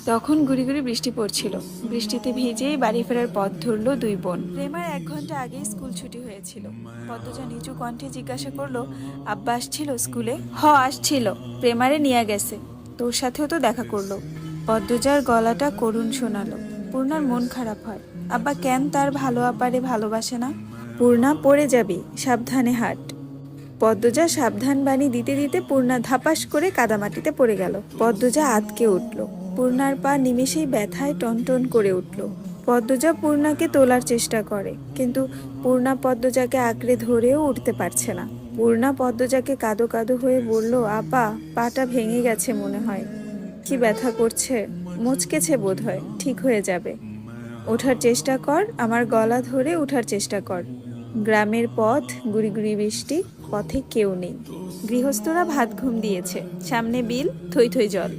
তখন গুড়ি গুড়ি বৃষ্টি পড়ছিল। বৃষ্টিতে ভিজেই বাড়ি ফেরার পথ ধরলো দুই বোন। প্রেমার 1 ঘন্টা আগেই স্কুল ছুটি হয়েছিল। পদ্মজা নিচু কণ্ঠে জিজ্ঞাসা করলো, আব্বা আসছিল স্কুলে? আসছিল, প্রেমারে নিয়ে গেছে। তোর সাথেও তো দেখা করলো। পদ্মজার গলাটা করুণ শোনালো। পূর্ণার মন খারাপ হয়। আব্বা কেন তার ভালো আপারে ভালোবাসে না? পূর্ণা, পড়ে যাবি, সাবধানে হাঁট। পদ্মজা সাবধান বাণী দিতে দিতে পূর্ণা ধাপাস করে কাদামাটিতে পড়ে গেল। পদ্মজা আঁতকে উঠল। পূর্ণার পা নিমেষেই ব্যথায় টনটন করে উঠল। পদ্মজা পূর্ণাকে তোলার চেষ্টা করে, কিন্তু পূর্ণা পদ্মজাকে আঁকড়ে ধরেও উঠতে পারছে না। পূর্ণা পদ্মজাকে কাঁদো কাঁদো হয়ে বলল, আপা, পাটা ভেঙে গেছে মনে হয়। কি ব্যথা করছে? মুচকেছে বোধ হয়, ঠিক হয়ে যাবে। ওঠার চেষ্টা কর, আমার গলা ধরে ওঠার চেষ্টা কর। গ্রামের পথ, গুড়ি গুড়ি বৃষ্টি, পথে কেউ নেই। গৃহস্থরা ভাত ঘুম দিয়েছে। সামনে বিল, থই থই জল।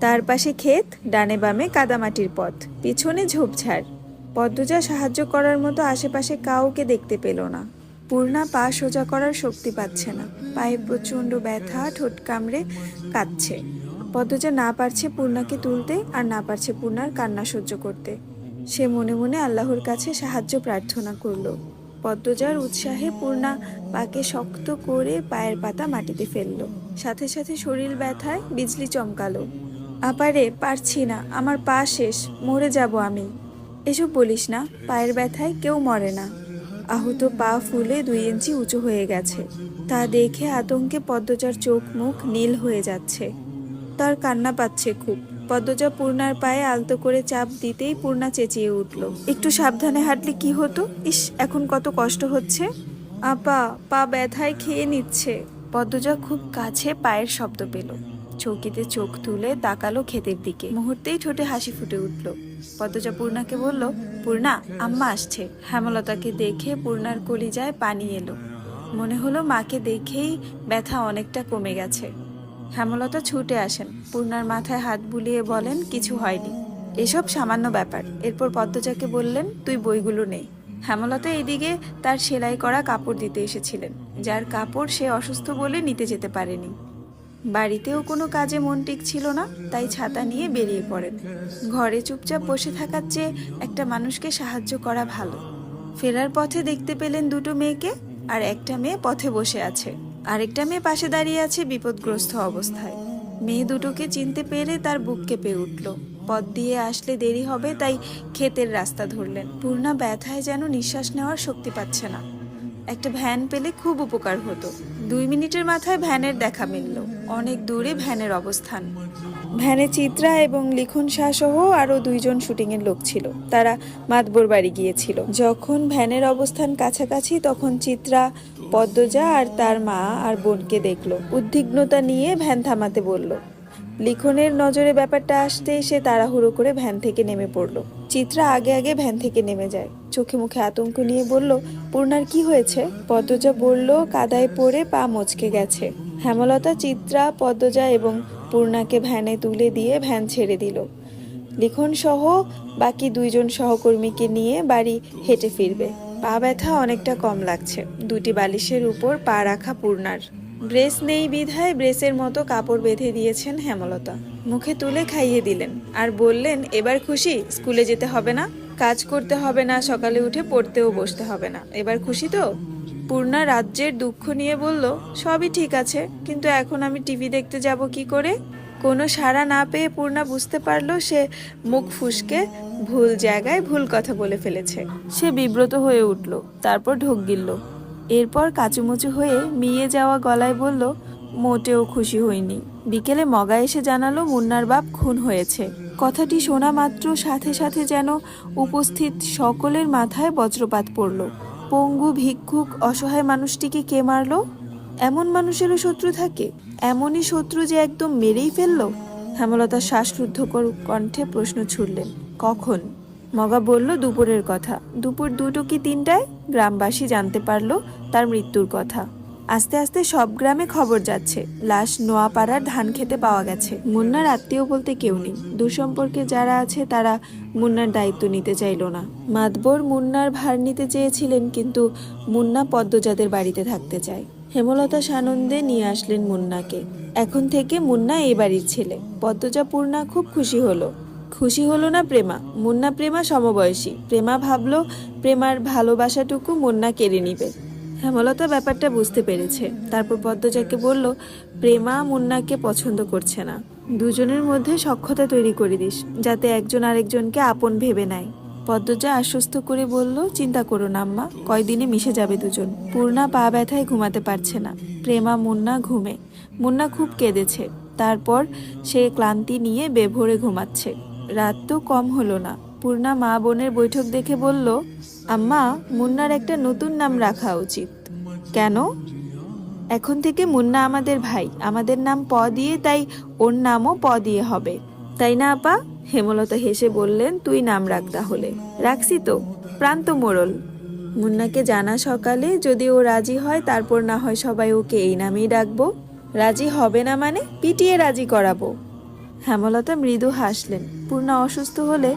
তার পাশে ক্ষেত, ডানে বামে কাদামাটির পথ, পিছনে ঝোপঝাড়। পদ্মজা সাহায্য করার মতো আশেপাশে কাউকে দেখতে পেল না। পূর্ণা পা সোজা করার শক্তি পাচ্ছে না। পায়ে প্রচণ্ড ব্যথা, ঠোঁট কামড়ে কাঁদছে। পদ্মজা না পারছে পূর্ণাকে তুলতে, আর না পারছে পূর্ণার কান্না সহ্য করতে। সে মনে মনে আল্লাহর কাছে সাহায্য প্রার্থনা করল। পদ্মজার উৎসাহে পূর্ণা পাকে শক্ত করে পায়ের পাতা মাটিতে ফেলল। সাথে সাথে শরীর ব্যথায় বিজলি চমকালো। আপারে, পারছি না, আমার পা শেষ, মরে যাব আমি। এসব বলিস না, পায়ের ব্যথায় কেউ মরে না। আহত পা ফুলে 2 ইঞ্চি উঁচু হয়ে গেছে। তা দেখে আতঙ্কে পদ্মজার চোখ মুখ নীল হয়ে যাচ্ছে। তার কান্না পাচ্ছে খুব। পদ্মজা পূর্ণার পায়ে আলতো করে চাপ দিতেই পূর্ণা চেঁচিয়ে উঠল, একটু সাবধানে হাঁটলে কি হতো? ইস, এখন কত কষ্ট হচ্ছে। আপা, পা ব্যথায় খেয়ে নিচ্ছে। পদ্মজা খুব কাছে পায়ের শব্দ পেল। চৌকিতে চোখ তুলে তাকালো ক্ষেতের দিকে। মুহূর্তেই ঠোঁটে হাসি ফুটে উঠল। পদ্মজা পূর্ণাকে বলল, পূর্ণা, আম্মা আসছে। হেমলতাকে দেখে পূর্ণার কলিজায় পানি এলো। মনে হলো মাকে দেখেই ব্যথা অনেকটা কমে গেছে। হেমলতা ছুটে আসেন, পূর্ণার মাথায় হাত বুলিয়ে বলেন, কিছু হয়নি, এসব সামান্য ব্যাপার। এরপর পদ্মজাকে বললেন, তুই বইগুলো নে। হেমলতা এদিকে তার সেলাই করা কাপড় দিতে এসেছিলেন, যার কাপড় সে অসুস্থ বলে নিতে যেতে পারেনি। বাড়িতেও কোনো কাজে মন টিকছিল না, তাই ছাতা নিয়ে বেরিয়ে পড়েন। ঘরে চুপচাপ বসে থাকার চেয়ে একটা মানুষকে সাহায্য করা ভালো। ফেরার পথে দেখতে পেলেন 2টো মেয়েকে, আর একটা মেয়ে পথে বসে আছে। আরেকটা মেয়ে পাশে দাঁড়িয়ে আছে বিপদগ্রস্ত অবস্থায়। মেয়ে দুটোকে চিনতে পেরে তার বুক কেঁপে উঠল। পথ দিয়ে আসলে দেরি হবে, তাই ক্ষেতের রাস্তা ধরলেন। পূর্ণা ব্যথায় যেন নিঃশ্বাস নেওয়ার শক্তি পাচ্ছে না। একটা ভ্যান পেলে খুব উপকার হতো। 2 মিনিটের মাথায় ভ্যানের দেখা মিলল। অনেক দূরে ভ্যানের অবস্থান। ভ্যানে চিত্রা এবং লিখন শাহ সহ আরো 2 জন শুটিংয়ের লোক ছিল। তারা মাতবর বাড়ি গিয়েছিল। যখন ভ্যানের অবস্থান কাছাকাছি, তখন চিত্রা পদ্মজা আর তার মা আর বোনকে দেখল। উদ্বিগ্নতা নিয়ে ভ্যান থামাতে বলল। লিখনের নজরে ব্যাপারটা আসতে সে তাড়াহুড়ো করে ভ্যান থেকে নেমে পড়ল। চিত্রা আগে আগে ভ্যান থেকে নেমে যায়। চোখে মুখে আতঙ্ক নিয়ে বলল, পূর্ণার কি হয়েছে? পদ্মজা বলল, কাদায় পড়ে পা মচকে গেছে। হেমলতা চিত্রা, পদ্মজা এবং পূর্ণাকে ভ্যানে তুলে দিয়ে ভ্যান ছেড়ে দিল। লিখন সহ বাকি 2 জন সহকর্মীকে নিয়ে বাড়ি হেঁটে ফিরবে। পা ব্যথা অনেকটা কম লাগছে। 2টি বালিশের উপর পা রাখা পূর্ণার। ব্রেস নেই বিধায় ব্রেসের মতো কাপড় বেঁধে দিয়েছেন হেমলতা। মুখে তুলে খাইয়ে দিলেন, আর বললেন, এবার খুশি? স্কুলে যেতে হবে না, কাজ করতে হবে না, সকালে উঠে পড়তেও বসতে হবে না। এবার খুশি তো? পূর্ণা রাজ্যের দুঃখ নিয়ে বলল, সবই ঠিক আছে, কিন্তু এখন আমি টিভি দেখতে যাব কি করে? কোনো সাড়া না পেয়ে পূর্ণা বুঝতে পারল সে মুখ ফুসকে ভুল জায়গায় ভুল কথা বলে ফেলেছে। সে বিব্রত হয়ে উঠল, তারপর ঢোক গিলল। এরপর কাচুমুচু হয়ে মিয়ে যাওয়া গলায় বলল, মোটেও খুশি হইনি। বিকেলে মগা এসে জানালো মুন্নার বাপ খুন হয়েছে। কথাটি শোনা মাত্র সাথে সাথে যেন উপস্থিত সকলের মাথায় বজ্রপাত পড়ল। পঙ্গু, ভিক্ষুক, অসহায় মানুষটিকে কে মারল? এমন মানুষেরও শত্রু থাকে? এমনই শত্রু যে একদম মেরেই ফেলল? হেমলতা শ্বাসরুদ্ধকর কণ্ঠে প্রশ্ন ছুড়লেন, কখন? মগা বলল, দুপুরের কথা। দুপুর 2টো কি 3টায় গ্রামবাসী জানতে পারল তার মৃত্যুর কথা। আস্তে আস্তে সব গ্রামে খবর যাচ্ছে, লাশ নোয়াপাড়ার ধান খেতে পাওয়া গেছে। মুন্নার আত্মীয় বলতে কেউ নেই। দূরসম্পর্কে যারা আছে তারা মুন্নার দায়িত্ব নিতে চাইল না। মাতবর মুন্নার ভার নিতে চেয়েছিলেন, কিন্তু মুন্না পদ্মজাদের বাড়িতে থাকতে চায়। হেমলতা সানন্দে নিয়ে আসলেন মুন্নাকে। এখন থেকে মুন্না এই বাড়ির ছেলে। পদ্মজা পূর্ণা খুব খুশি হলো। খুশি হলো না প্রেমা? মুন্না প্রেমা সমবয়সী। প্রেমা ভাবলো প্রেমার ভালোবাসাটুকু মুন্না কেড়ে নিবে। হেমলতা ব্যাপারটা বুঝতে পেরেছে। তারপর পদ্মজাকে বলল, প্রেমা মুন্নাকে পছন্দ করছে না। দুজনের মধ্যে সখ্যতা তৈরি করে দিস, যাতে একজন আরেকজনকে আপন ভেবে নেয়। পদ্মজা আশ্বস্ত করে বলল, চিন্তা করো না আম্মা, কয়দিনে মিশে যাবে দুজন। পূর্ণা পা ব্যথায় ঘুমাতে পারছে না। প্রেমা মুন্না ঘুমে। মুন্না খুব কেঁদেছে। তারপর সে ক্লান্তি নিয়ে বেভোরে ঘুমাচ্ছে। রাত তো কম হলো না। পূর্ণা মা বোনের বৈঠক দেখে বলল, আম্মা, মুন্নার একটা নতুন নাম রাখা উচিত। কেন? এখন থেকে মুন্না আমাদের ভাই, আমাদের নাম প দিয়ে, তাই ওর নামও প দিয়ে হবে, তাই না আপা? হেমলতা হেসে বললেন, তুই নাম রাখ তাহলে। রাখছি তো, প্রান্ত মোড়ল। মুন্নাকে জানা সকালে, যদি ও রাজি হয় তারপর না হয় সবাই ওকে এই নামেই ডাকবো। রাজি হবে না মানে পিটিয়ে রাজি করাবো। হেমলতা মৃদু হাসলেন। পূর্ণা অসুস্থ হলে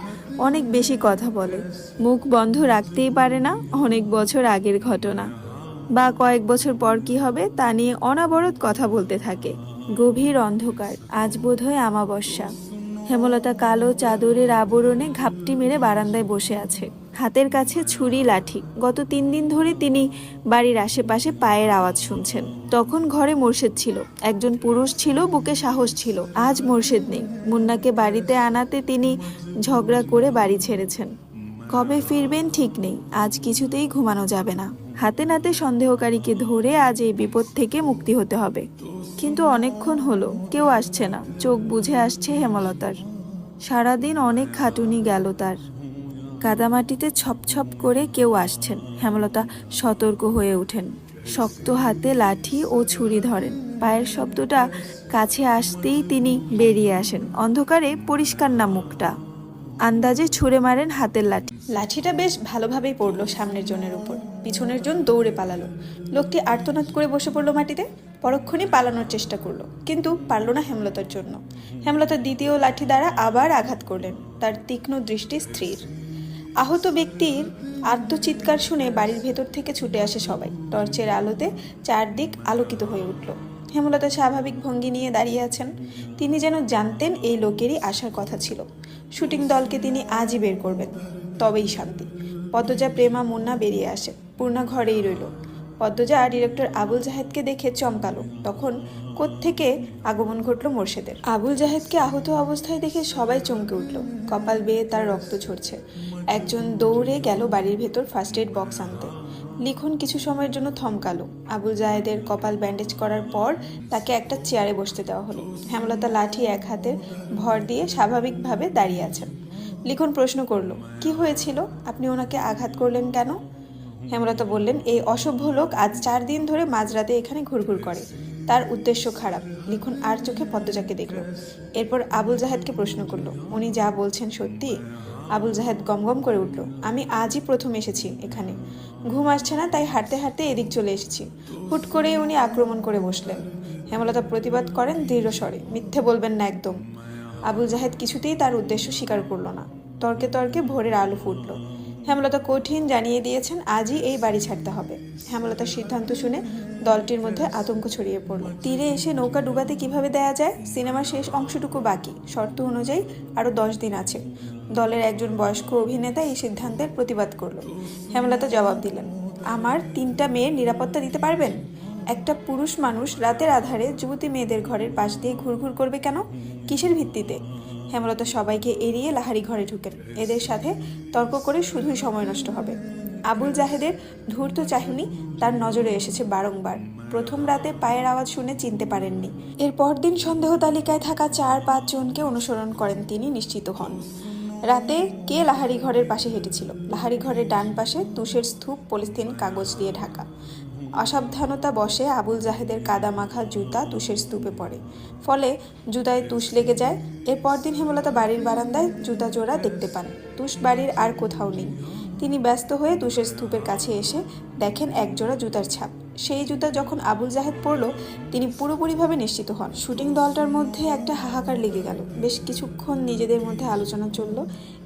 অনেক বেশি কথা বলে, মুখ বন্ধ রাখতেই পারে না। অনেক বছর আগের ঘটনা বা কয়েক বছর পর কি হবে তা নিয়ে অনাবরত কথা বলতে থাকে। গভীর অন্ধকার, আজ বোধহয় আমাবস্যা। হেমলতা কালো চাদরের আবরণে ঘাপটি মেরে বারান্দায় বসে আছে, হাতের কাছে ছুরি লাঠি। গত 3 দিন ধরে তিনি বাড়ির আশেপাশে পায়ের আওয়াজ শুনছেন। তখন ঘরে মোর্শেদ ছিল, একজন পুরুষ ছিল, বুকে সাহস ছিল। আজ মোর্শেদ নেই। মুন্নাকে বাড়িতে আনাতে তিনি ঝগড়া করে বাড়ি ছেড়েছেন। কবে ফিরবেন ঠিক নেই। আজ কিছুতেই ঘুমানো যাবে না। হাতে নাতে সন্দেহকারীকে ধরে আজ এই বিপদ থেকে মুক্তি হতে হবে। কিন্তু অনেকক্ষণ হলো, কেউ আসছে না। চোখ বুজে আসছে হেমলতার। সারাদিন অনেক খাটুনি গেল তার। কাদামাটিতে ছপ করে কেউ আসছেন। হেমলতা সতর্ক হয়ে ওঠেন। শক্ত হাতে লাঠি ও ছুরি ধরেন। পায়ের শব্দটা কাছে আসতেই তিনি বেরিয়ে আসেন। অন্ধকারে পরিষ্কার না মুখটা। আন্দাজে ছুঁড়ে মারেন হাতের লাঠি। লাঠিটা বেশ ভালোভাবেই পড়লো সামনের জনের উপর। পিছনের জন দৌড়ে পালালো। লোকটি আর্তনাদ করে বসে পড়লো মাটিতে। পরক্ষণে পালানোর চেষ্টা করলো, কিন্তু পারল না হেমলতার জন্য। হেমলতা দ্বিতীয় লাঠি দ্বারা আবার আঘাত করলেন। তার তীক্ষ্ণ দৃষ্টি স্থির। আহত ব্যক্তির আর্তচিৎকার শুনে বাড়ির ভেতর থেকে ছুটে আসে সবাই। টর্চের আলোতে চারদিক আলোকিত হয়ে উঠল। হেমলতা স্বাভাবিক ভঙ্গি নিয়ে দাঁড়িয়ে আছেন। তিনি যেন জানতেন এই লোকেরই আসার কথা ছিল। শুটিং দলকে তিনি আজই বের করবেন, তবেই শান্তি। পদ্মজা, প্রেমা, মুন্না বেরিয়ে আসে। পূর্ণা ঘরেই রইল। পদ্মজা ডিরেক্টর আবুল জাহেদকে দেখে চমকালো। তখন কোত্থেকে আগমন ঘটল মোর্শেদের। আবুল জাহেদকে আহত অবস্থায় দেখে সবাই চমকে উঠল। কপাল বেয়ে তার রক্ত ঝরছে। একজন দৌড়ে গেল বাড়ির ভেতর ফার্স্ট এড বক্স আনতে। লিখন কিছু সময়ের জন্য থমকালো। আবুল জাহেদের কপাল ব্যান্ডেজ করার পর তাকে একটা চেয়ারে বসতে দেওয়া হলো। হেমলতা লাঠি এক হাতে ভর দিয়ে স্বাভাবিকভাবে দাঁড়িয়ে আছেন। লিখন প্রশ্ন করলো, কি হয়েছিল? আপনি ওনাকে আঘাত করলেন কেন? হেমলতা বললেন, এই অসভ্য লোক আজ 4 দিন ধরে মাঝরাতে এখানে ঘুরঘুর করে। তার উদ্দেশ্য খারাপ। লিখন আর চোখে পদ্মজাকে দেখল। এরপর আবুল জাহেদকে প্রশ্ন করলো, উনি যা বলছেন সত্যি? আবুল জাহেদ গমগম করে উঠল, আমি আজই প্রথম এসেছি এখানে। ঘুম আসছে না, তাই হাঁটতে হাঁটতে এদিক চলে এসেছি। হুট করেই উনি আক্রমণ করে বসলেন। হেমলতা প্রতিবাদ করেন দৃঢ় স্বরে, মিথ্যে বলবেন না একদম। আবুল জাহেদ কিছুতেই তার উদ্দেশ্য স্বীকার করল না। তর্কে তর্কে ভোরের আলো ফুটল। হেমলতা কঠিন জানিয়ে দিয়েছেন আজই এই বাড়ি ছাড়তে হবে। হেমলতার সিদ্ধান্ত শুনে দলটির মধ্যে আতঙ্ক ছড়িয়ে পড়ল। তীরে এসে নৌকা ডুবাতে কিভাবে দেয়া যায়? সিনেমার শেষ অংশটুকু বাকি। শর্ত অনুযায়ী আরও 10 দিন আছে। দলের একজন বয়স্ক অভিনেতা এই সিদ্ধান্তের প্রতিবাদ করল। হেমলতা জবাব দিলেন, আমার 3টা মেয়ের নিরাপত্তা দিতে পারবেন? একটা পুরুষ মানুষ রাতের আধারে যুবতী মেয়েদের ঘরের পাশ দিয়ে ঘুরঘুর করবে কেন? কিসের ভিত্তিতে? হেমলতা সবাইকে এড়িয়ে লাহারি ঘরে ঢুকেন। এদের সাথে তর্ক করে শুধুই সময় নষ্ট হবে। আবুল জাহেদের ধূর্ত চাহনি তার নজরে এসেছে বারংবার। প্রথম রাতে পায়ের আওয়াজ শুনে চিনতে পারেননি। এর পরদিন সন্দেহ তালিকায় থাকা 4-5 জনকে অনুসরণ করেন তিনি, নিশ্চিত হন। রাতে কে লাহারি ঘরের পাশে হেঁটেছিল? লাহারি ঘরের ডান পাশে তুষের স্তূপ পলিথিন কাগজ দিয়ে ঢাকা। অসাবধানতা বশে আবুল জাহেদের কাদা মাখা জুতা তুষের স্তূপে পড়ে। ফলে জুতায় তুষ লেগে যায়। এর পরদিন হেমলতা বাড়ির বারান্দায় জুতা জোড়া দেখতে পান। তুষ বাড়ির আর কোথাও নেই। তিনি ব্যস্ত হয়ে তুষের স্তূপের কাছে এসে দেখেন এক জোড়া জুতার ছাপ। সেই জুতা যখন আবুল জাহেদ পরল, তিনি পুরোপুরিভাবে নিশ্চিত হন। শুটিং দলটার মধ্যে একটা হাহাকার লেগে গেল। বেশ কিছুক্ষণ নিজেদের মধ্যে আলোচনা চলল।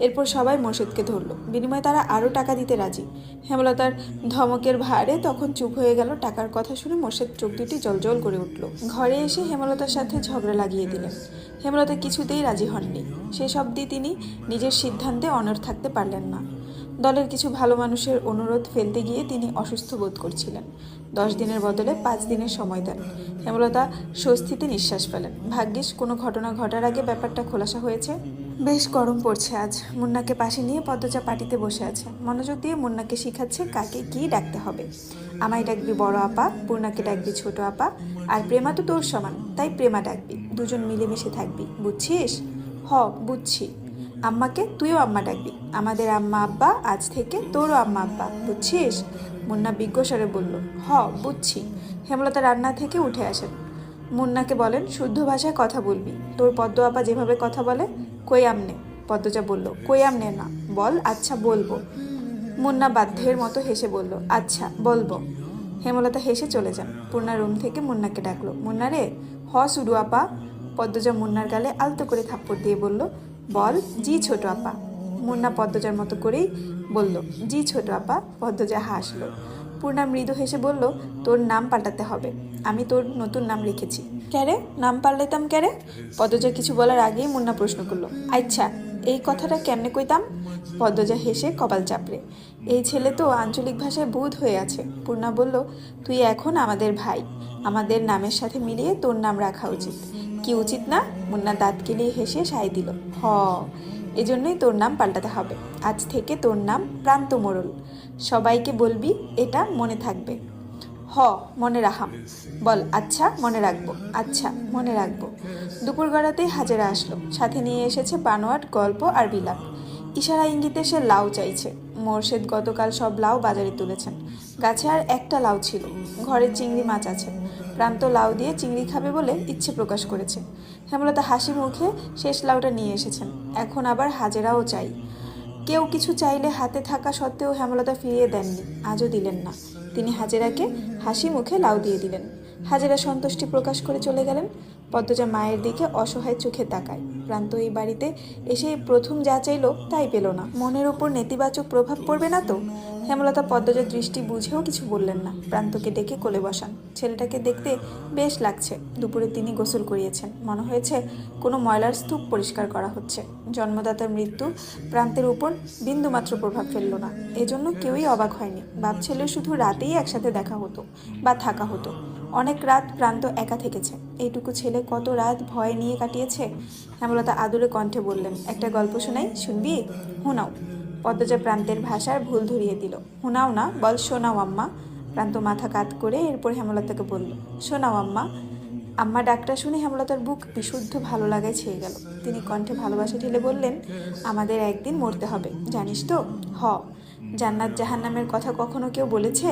এরপর সবাই মোর্শেদকে ধরল। বিনিময়ে তারা আরও টাকা দিতে রাজি। হেমলতার ধমকের ভারে তখন চুপ হয়ে গেল। টাকার কথা শুনে মোর্শেদ চোখ দুটি জলজল করে উঠল। ঘরে এসে হেমলতার সাথে ঝগড়া লাগিয়ে দিলেন। হেমলতা কিছুতেই রাজি হননি। শেষ অবধি তিনি নিজের সিদ্ধান্তে অনড় থাকতে পারলেন না। দলের কিছু ভালো মানুষের অনুরোধ ফেলতে গিয়ে তিনি অসুস্থ বোধ করছিলেন। 10 দিনের বদলে 5 দিনের সময় দেন। হেমলতা স্বস্তিতে নিঃশ্বাস ফেলেন। ভাগ্যিস কোনো ঘটনা ঘটার আগে ব্যাপারটা খোলাসা হয়েছে। বেশ গরম পড়ছে আজ। মুন্নাকে পাশে নিয়ে পদ্মজা পাটিতে বসে আছে। মনোযোগ দিয়ে মুন্নাকে শিখাচ্ছে কাকে কি ডাকতে হবে। আমায় ডাকবি বড় আপা, পূর্ণাকে ডাকবি ছোট আপা, আর প্রেমা তো তোর সমান, তাই প্রেমা ডাকবি। দুজন মিলেমিশে থাকবি, বুঝছিস? হ, বুঝছি। আম্মাকে তুইও আম্মা ডাকবি। আমাদের আম্মা আব্বা আজ থেকে তোরও আম্মা আব্বা, বুঝছিস? মুন্না বিজ্ঞস্বরে বলল, হ, বুঝছি। হেমলতা রান্না থেকে উঠে আসেন। মুন্নাকে বলেন, শুদ্ধ ভাষায় কথা বলবি। তোর পদ্ম আপা যেভাবে কথা বলে। কই আমনে? পদ্মজা বলল, কই আমনে না, বল। আচ্ছা বলবো। মুন্না বাধ্যের মতো হেসে বলল, আচ্ছা বলবো। হেমলতা হেসে চলে যান। পূর্ণা রুম থেকে মুন্নাকে ডাকলো, মুন্না রে। হ সুডু আপা। পদ্মজা মুন্নার গালে আলতো করে থাপ্পড় দিয়ে বলল, বল। জি ছোট আপা। মুন্না পদ্মজার মতো করেই বলল, জি ছোট আপা। পদ্মজা হাসলো। পূর্ণা মৃদু হেসে বলল, তোর নাম পাল্টাতে হবে। আমি তোর নতুন নাম লিখেছি। ক্যারে নাম পাল্টাইতাম ক্যারে? পদ্মজা কিছু বলার আগেই মুন্না প্রশ্ন করলো, আচ্ছা এই কথাটা কেমনে কইতাম? পদ্মজা হেসে কপাল চাপড়ে, এই ছেলে তো আঞ্চলিক ভাষায় বুঁদ হয়ে আছে। পূর্ণা বলল, তুই এখন আমাদের ভাই, আমাদের নামের সাথে মিলিয়ে তোর নাম রাখা উচিত। কি উচিত না? মুন্না দাঁত কেলিয়ে হেসে সায় দিল, হ, এজন্যই তোর নাম পাল্টাতে হবে। আজ থেকে তোর নাম প্রান্ত মোড়ল। সবাইকে বলবি, এটা মনে থাকবে। হ, মনে রাখাম। বল, আচ্ছা মনে রাখবো। আচ্ছা মনে রাখবো। দুপুর গড়াতেই হাজেরা আসলো। সাথে নিয়ে এসেছে বানোয়াট, গল্প আর বিলাপ। ইশারা ইঙ্গিতে সে লাউ চাইছে। মোর্শেদ গতকাল সব লাউ বাজারে তুলেছেন। গাছে আর একটা লাউ ছিল। ঘরে চিংড়ি মাছ আছে। প্রান্ত লাউ দিয়ে চিংড়ি খাবে বলে ইচ্ছে প্রকাশ করেছে। হেমলতা হাসি মুখে শেষ লাউটা নিয়ে এসেছেন। এখন আবার হাজেরাও চাই। কেউ কিছু চাইলে হাতে থাকা সত্ত্বেও হেমলতা ফিরিয়ে দেননি, আজও দিলেন না। তিনি হাজেরাকে হাসি মুখে লাউ দিয়ে দিলেন। হাজেরা সন্তুষ্টি প্রকাশ করে চলে গেলেন। পদ্মজা মায়ের দিকে অসহায় চোখে তাকায়। প্রান্ত এই বাড়িতে এসে প্রথম যা চাইল তাই পেল না। মনের ওপর নেতিবাচক প্রভাব পড়বে না তো? হেমলতা পদ্মজার দৃষ্টি বুঝেও কিছু বললেন না। প্রান্তকে ডেকে কোলে বসান। ছেলেটাকে দেখতে বেশ লাগছে। দুপুরে তিনি গোসল করিয়েছেন। মনে হয়েছে কোনো ময়লার স্তূপ পরিষ্কার করা হচ্ছে। জন্মদাতার মৃত্যু প্রান্তের উপর বিন্দুমাত্র প্রভাব ফেলল না। এজন্য কেউই অবাক হয়নি। ভাবছিল শুধু রাতেই একসাথে দেখা হতো বা থাকা হতো। অনেক রাত প্রান্ত একা থেকেছে। এইটুকু ছেলে কত রাত ভয় নিয়ে কাটিয়েছে। হেমলতা আদুরে কণ্ঠে বললেন, একটা গল্প শোনাই, শুনবি? শোনাও। পদ্মজা প্রান্তের ভাষার ভুল ধরিয়ে দিল। শোনাও না, বল শোনাও আম্মা। প্রান্ত মাথা কাত করে এরপর হেমলতাকে বলল, শোনাও আম্মা। আম্মা ডাকটা শুনে হেমলতার বুক বিশুদ্ধ ভালো লাগায় ছেয়ে গেল। তিনি কণ্ঠে ভালোবাসা ঢেলে বললেন, আমাদের একদিন মরতে হবে, জানিস তো? হ। জান্নাত জাহান্নামের কথা কখনো কেউ বলেছে?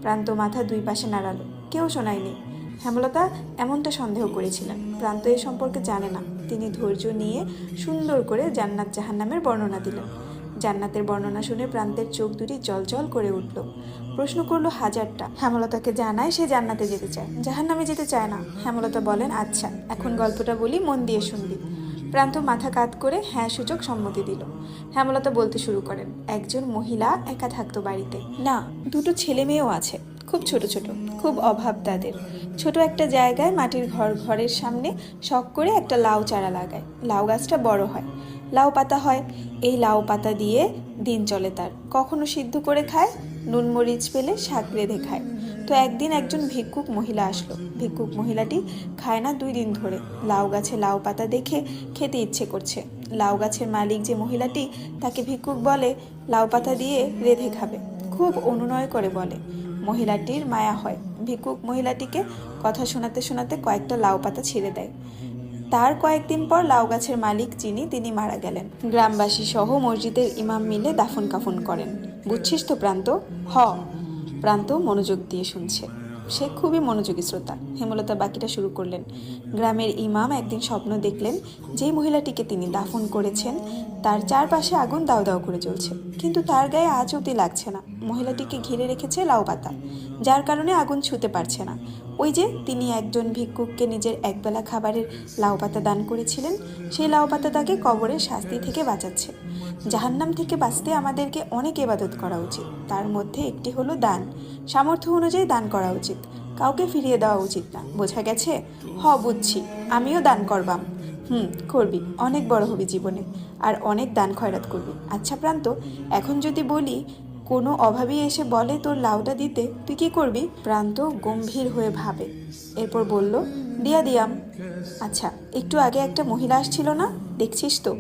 প্রান্ত মাথা দুই পাশে নাড়ালো। কেউ শোনায়নি। হেমলতা এমনটা সন্দেহ করেছিলেন। প্রান্ত এ সম্পর্কে জানে না। তিনি ধৈর্য নিয়ে সুন্দর করে জান্নাত জাহান্নামের বর্ণনা দিলেন। জান্নাতের বর্ণনা শুনে প্রান্তের চোখ দুটি জলজল করে উঠল। প্রশ্ন করলো হাজারটা। হেমলতাকে জানায় সে জান্নাতে যেতে চায়, জাহান্নামে যেতে চায় না। হেমলতা বলেন, আচ্ছা এখন গল্পটা বলি, মন দিয়ে শুনবি। প্রান্ত মাথা কাত করে হ্যাঁ সূচক সম্মতি দিল। হেমলতা বলতে শুরু করেন, একজন মহিলা একা থাকতো বাড়িতে। না, দুটো ছেলে মেয়েও আছে, খুব ছোট ছোট, খুব অভাব তাদের। ছোট একটা জায়গায় মাটির ঘরের সামনে শখ করে একটা লাউ চারা লাগায়। লাউ গাছটা বড় হয়, লাউ পাতা হয়। এই লাউ পাতা দিয়ে দিন চলে তার। কখনো সিদ্ধ করে খায়, নুন মরিচ পেলে শাক রেঁধে খায়। তো একদিন একজন ভিক্ষুক মহিলা আসলো। ভিক্ষুক মহিলাটি খায় না 2 দিন ধরে। লাউ গাছে লাউ পাতা দেখে খেতে ইচ্ছে করছে। লাউ গাছের মালিক যে মহিলাটি, তাকে ভিক্ষুক বলে লাউ পাতা দিয়ে রেঁধে খাবে। খুব অনুনয় করে বলে। মহিলাটির মায়া হয়। ভিক্ষুক মহিলাটিকে কথা শোনাতে শোনাতে কয়েকটা লাউ পাতা ছিঁড়ে দেয়। তার কয়েকদিন পর লাউ গাছের মালিক যিনি, তিনি মারা গেলেন। গ্রামবাসী সহ মসজিদের ইমাম মিলে দাফন কাফন করেন। বুঝছিস তো প্রান্ত? হ। প্রান্ত মনোযোগ দিয়ে শুনছে। সে খুবই মনোযোগী শ্রোতা। হেমলতা বাকিটা শুরু করলেন। গ্রামের ইমাম একদিন স্বপ্ন দেখলেন, যেই মহিলাটিকে তিনি দাফন করেছেন তার চারপাশে আগুন দাউ দাউ করে জ্বলছে, কিন্তু তার গায়ে আজ অবধি লাগছে না। মহিলাটিকে ঘিরে রেখেছে লাউ পাতা, যার কারণে আগুন ছুঁতে পারছে না। ওই যে তিনি একজন ভিক্ষুককে নিজের একবেলা খাবারের লাউ পাতা দান করেছিলেন, সেই লাউ পাতা তাকে কবরের শাস্তি থেকে বাঁচাচ্ছে। জাহান্নাম থেকে বাঁচতে আমাদেরকে অনেক ইবাদত করা উচিত, তার মধ্যে একটি হলো দান। সামর্থ্য অনুযায়ী দান করা উচিত, কাউকে ফিরিয়ে দেওয়া উচিত না। বোঝা গেছে? বুঝছি, আমিও দান করবাম। করবি, অনেক বড় হবি জীবনে, আর অনেক দান খয়রাত করবি। আচ্ছা প্রান্ত, এখন যদি বলি কোনো অভাবী এসে বলে তোর লাউটা দিতে, তুই কি করবি? প্রান্ত গম্ভীর হয়ে ভাবে, এরপর বলল, দিয়া দিয়াম। আচ্ছা, একটু আগে একটা মহিলা আসছিল না, দেখছিস তো?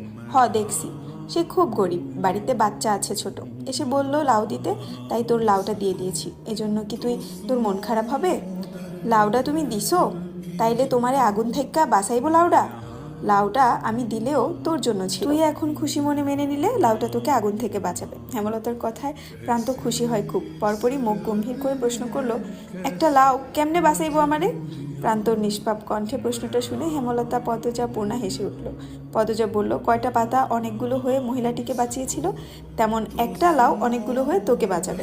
দেখছি। সে খুব গরিব, বাড়িতে বাচ্চা আছে ছোট, এসে বলল লাউ দিতে, তাই তোর লাউটা দিয়ে দিয়েছি। এজন্য কি তোর মন খারাপ হবে? লাউটা তুমি দিছো, তাইলে তোমারে আগুন থেক্কা বাঁচাইবো লাউডা? লাউটা আমি দিলেও তোর জন্য ছিল, তুই এখন খুশি মনে মেনে নিলে লাউটা তোকে আগুন থেকে বাঁচাবে। হেমলতার কথায় প্রান্ত খুশি হয় খুব। পরপরই মুখ গম্ভীর করে প্রশ্ন করলো, একটা লাউ কেমনে বাঁচাইবো আমারে? প্রান্তর নিষ্পাপ কণ্ঠে প্রশ্নটা শুনে হেমলতা, পদ্মজা, পূর্ণা হেসে উঠল। পদ্মজা বলল, কয়টা পাতা অনেকগুলো হয়ে মহিলাটিকে বাঁচিয়েছিল, তেমন একটা লাউ অনেকগুলো হয়ে তোকে বাঁচাবে।